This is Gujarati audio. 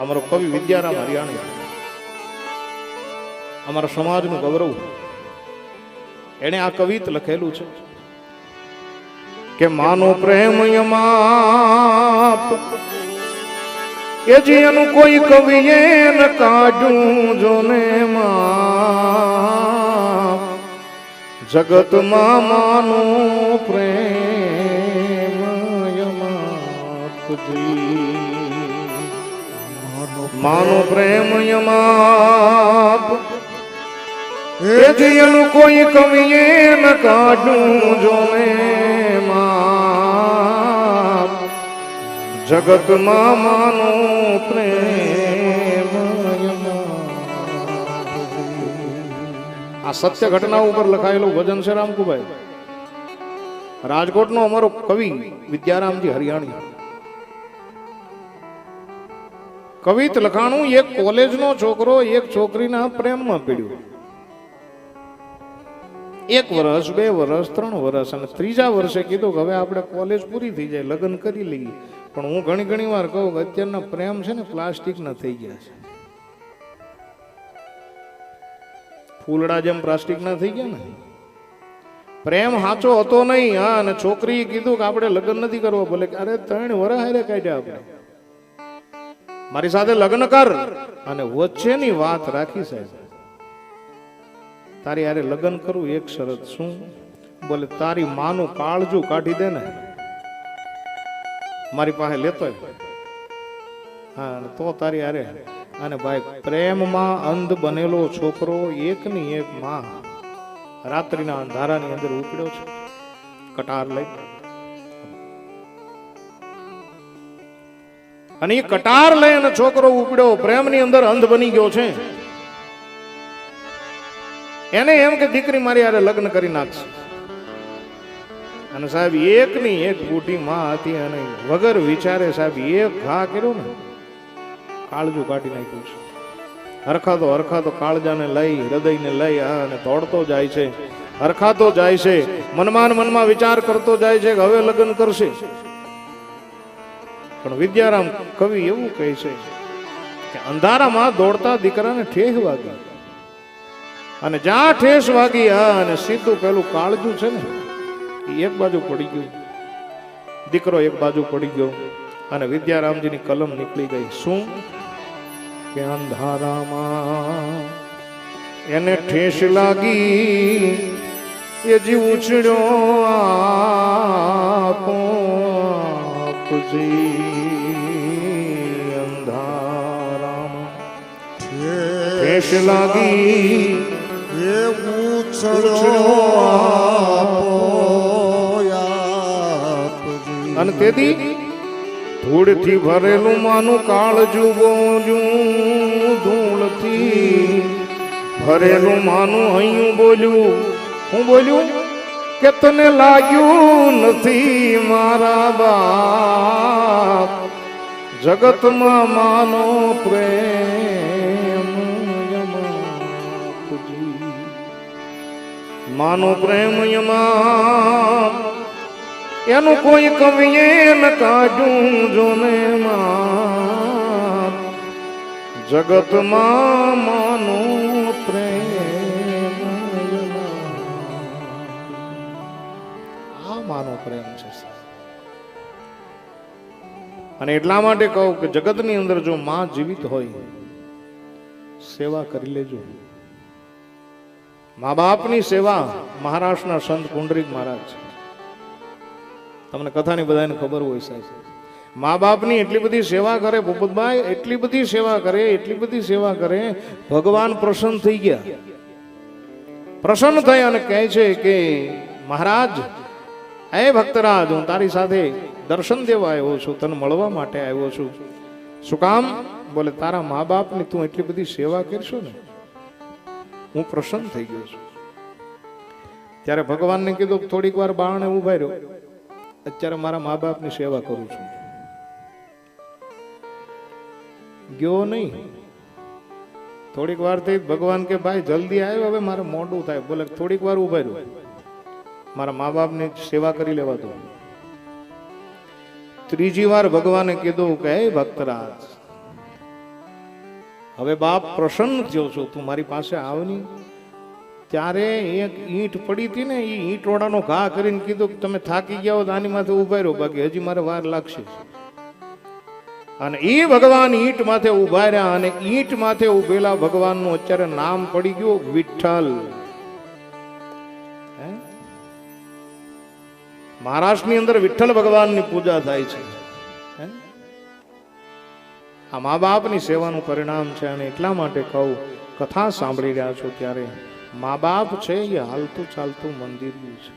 અમારો કવિ વિદ્યારામ હરિયાણી, અમારા સમાજનું ગૌરવ, એને આ કવિત લખેલું છે કે માનો પ્રેમ યમાપ એ જીનું કોઈ કવિએ ન કાઢું જોને માં જગતમાં માનો પ્રેમ યમાપજી માનો પ્રેમ યમાપ એ જીનું કોઈ કવિએ ન કાઢું જોને માં જગતમાં માનો પ્રેમ આ સત્ય ઘટના ઉપર લખાયેલું ભજન છે રામકુભાઈ. રાજકોટનો અમારો કવિ વિદ્યારામજી હરિયાણી કવિત લખાણું. એક કોલેજનો છોકરો એક છોકરીના પ્રેમમાં પડ્યો. 1 વર્ષ 2 વર્ષ 3 વર્ષ અને 3જા વર્ષે કીધું કે હવે આપણે કોલેજ પૂરી થઈ જાય, લગ્ન કરી લઈએ. પણ હું ઘણી વાર કહું કે અત્યારના પ્રેમ છે ને પ્લાસ્ટિકના થઈ ગયા છે. ફૂલડા જેમ પ્લાસ્ટિકના થઈ ગયા ને. પ્રેમ સાચો હતો નહીં. હા, અને છોકરીએ કીધું કે આપણે લગ્ન નથી કરવા. બોલે અરે 3 વર્ષ હારે કાઢ્યા આપણે, મારી સાથે લગ્ન કર. અને વચ્ચેની વાત રાખી સાહેબ, તારી હારે લગ્ન કરું એક શરત. શું? બોલે તારી માનું કાળજું કાઢી દે ને મારી પાસે લેતો. હા, તો તારી હારે. અને ભાઈ પ્રેમમાં અંધ બનેલો છોકરો એકની એક માં રાત્રિના અંધારાની અંદર ઉપડ્યો છે કટાર લઈ. અને એ કટાર લઈ અને છોકરો ઉપડ્યો પ્રેમની અંદર અંધ બની ગયો છે. એને એમ કે દીકરી મારી હારે લગ્ન કરી નાખશે. અને સાહેબ એકની એક બુઢી માં હતી અને વગર વિચારે સાહેબ એક ઘા કર્યો ને કાળજું કાઢી નાખ્યું છે. હરખાતો કાળજાને લઈ હૃદયને લઈ અને દોડતો જાય છે, હરખાતો જાય છે, મનમાં વિચાર કરતો જાય છે કે હવે લગ્ન કરશે. પણ વિદ્યારામ કવિ એવું કહે છે કે અંધારામાં દોડતા દીકરાને ઠેસ વાગી. અને જ્યાં ઠેસ વાગી અને સીધું પેલું કાળજું છે ને એક બાજુ પડી ગયું, દીકરો એક બાજુ પડી ગયો અને વિદ્યારામજીની કલમ નીકળી ગઈ. શું કે અંધારામાં એને ઠેસ લાગી એ જીવ ઉછળ્યો આપજી. અંધારામાં ઠેસ લાગી એ અને તેથી ધૂળથી ભરેલું માનું કાળજું બોલ્યું, ધૂળથી ભરેલું માનું હૈયું બોલ્યું. હું બોલ્યું કે તને લાગ્યું નથી મારા બાપ જગતમાં માનો પ્રેમ યમાપજી. માનો પ્રેમ યમાપ એનું કોઈ કવિએ ન કાઢું જોને માં જગતમાં માનો પ્રેમ. આ માનો પ્રેમ છે. અને એટલા માટે કહું કે જગતની અંદર જો માં જીવિત હોય સેવા કરી લેજો. મા બાપની સેવા મહારાષ્ટ્રના સંત પુંડરીક મહારાજ છે. તમને કથાની બધાને ખબર હોય સાહેબ. મા બાપની એટલી બધી સેવા કરે ભૂપતભાઈ, એટલી બધી સેવા કરે ભગવાન પ્રસન્ન થઈ ગયા. પ્રસન્ન થઈ અને કહે છે કે મહારાજ હે ભક્તરાજ, હું તારી સાથે દર્શન દેવા આવ્યો છું, તને મળવા માટે આવ્યો છું. શું કામ? બોલે તારા મા બાપની તું એટલી બધી સેવા કરશો ને હું પ્રસન્ન થઈ ગયો છું. ત્યારે ભગવાનને કીધું થોડીક વાર બારણે ઉભા રહ્યો, અત્યારે મારા મા બાપની સેવા કરું છું. ગયો નહીં. થોડીક વાર થઈ ભગવાન કે ભાઈ જલ્દી આવ્યો, હવે મારે મોડું થાય. બોલે થોડીક વાર ઉભા રહ્યો, મારા મા બાપની સેવા કરી લેવા દો. ત્રીજી વાર ભગવાને કીધું કે હે ભક્તરાજ હવે બાપ પ્રસન્ન થયો છો, તું મારી પાસે આવની. ત્યારે એક ઈંટ પડી હતી ને, એ ઈંટવાળાનો ઘા કરીને કીધું કે તમે થાકી ગયા હો તો આની માથે ઉભા રહ્યો, બાકી હજી મારે વાર લાગશે. અને એ ભગવાન ઈંટ માથે ઉભા રહ્યા, અને ઈંટ માથે ઉભેલા ભગવાનનું અત્યારે નામ પડી ગયું વિઠ્ઠલ. મહારાષ્ટ્રની અંદર વિઠ્ઠલ ભગવાનની પૂજા થાય છે. આ મા બાપની સેવાનું પરિણામ છે. અને એટલા માટે કહું, કથા સાંભળી રહ્યા છો ત્યારે મા બાપ છે એ હાલતું ચાલતું મંદિર છે.